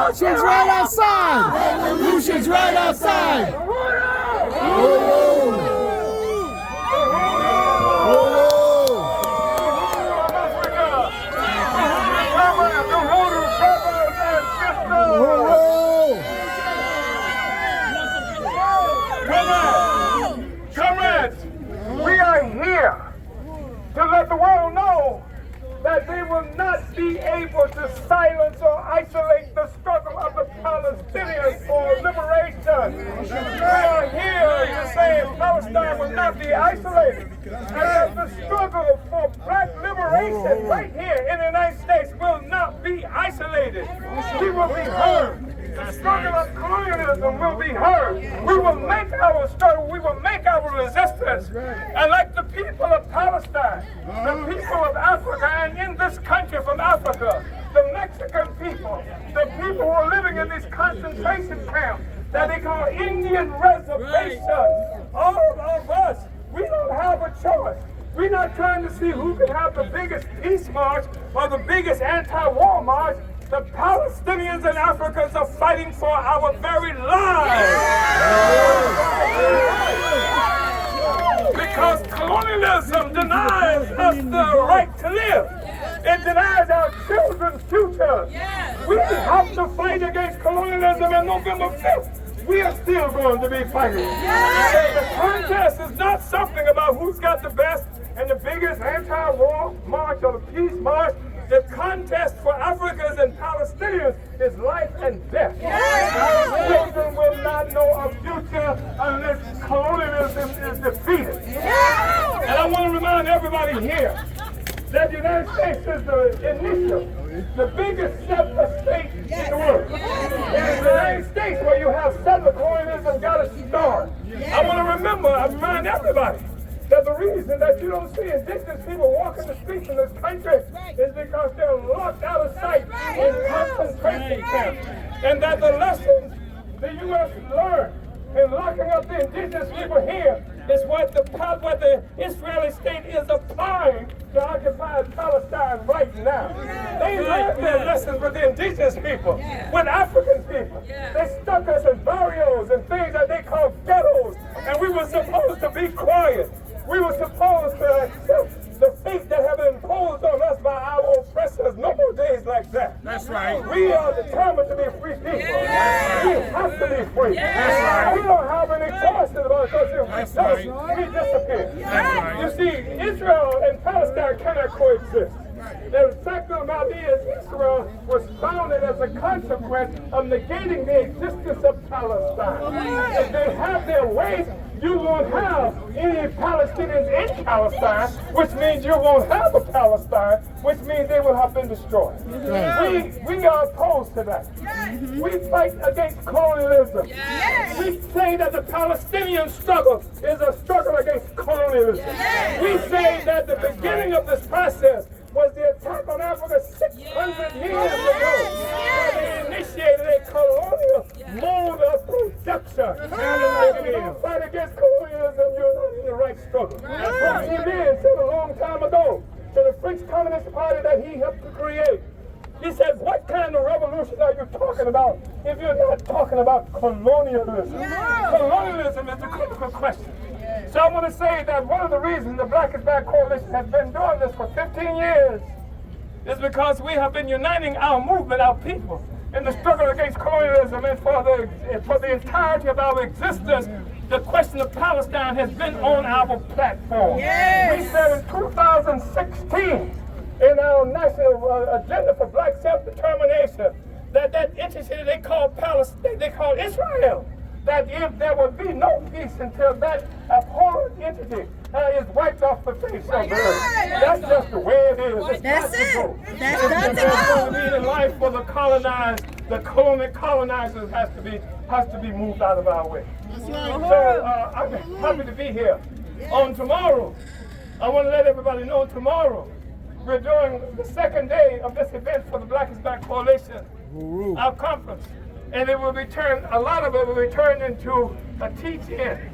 Revolution's right outside! Revolution's right outside! Comrades, we are here to let the world know that they will not be able to silence or isolate the struggle of the Palestinians for liberation. We are here to say Palestine will not be isolated, and that the struggle for black liberation right here in the United States will not be isolated. We will be heard. The struggle of colonialism will be heard. We will make our struggle, we will make our resistance. And like the people of Palestine, the people of Africa, and in this country from Africa, the Mexican people, the people who are living in these concentration camps that they call Indian reservations, all of us, we don't have a choice. We're not trying to see who can have the biggest peace march or the biggest anti-war march. The Palestinians and Africans are fighting for our very lives. Because colonialism denies us the right to live. It denies our children's future. We have to fight against colonialism on November 5th. We are still going to be fighting. The contest is not something about who's got the best and the biggest anti-war march or the peace march. The contest for Africans and Palestinians is life and death. Our children will not know a future unless colonialism is defeated. And I want to remind everybody here that the United States is the initial, the biggest settler state in the world. It is the United States where you have settler colonialism got its start. I want to remind everybody that the reason that you don't see indigenous people walking the streets in this country is because they're locked out of sight in concentration camps. And that the lessons the U.S. learned in locking up the indigenous people here is what the Israeli state is applying to occupied Palestine right now. They learned their lessons with the indigenous people, with African people. They stuck us in barrios and things that they call ghettos, and we were supposed to be quiet. We were supposed to accept the fate that have been imposed on us by our oppressors. No more days like that. That's right. We are determined to be free people. We have to be free. That's right. We don't have any choices about it because if That's we don't, right. we disappear. That's right. You see, Israel and Palestine cannot coexist. The fact of the matter is, Israel was founded as a consequence of negating the existence of Palestine. If they have their way, you won't have any Palestinians in Palestine, which means you won't have a Palestine, which means they will have been destroyed. We are opposed to that. We fight against colonialism. We say that the Palestinian struggle is a struggle against colonialism. We say that the beginning of this process was the attack on Africa 600 years ago. They initiated a colonial mode of production. And if you fight against colonialism, you're not in the right struggle. That's what he did said a long time ago to the French Communist Party that he helped to create. He said, what kind of revolution are you talking about if you're not talking about colonialism? Colonialism is the critical question. So I want to say that one of the reasons the Black is Back Coalition has been doing this for 15 years is because we have been uniting our movement, our people, in the struggle against colonialism and for the entirety of our existence. The question of Palestine has been on our platform. We said in 2016 in our national agenda for black self-determination that entity they call Palestine, they call Israel, that if there would be no peace until that abhorrent entity is wiped off the face of the earth. That's just the way it is. It's That's got to go. That's got to go. It's in life for the colonized, the colonizers has to be moved out of our way. So I'm happy to be here. On tomorrow, I want to let everybody know tomorrow we're doing the second day of this event for the Black is Back Coalition, our conference. And it will be turned, a lot of it will be turned into a teach-in.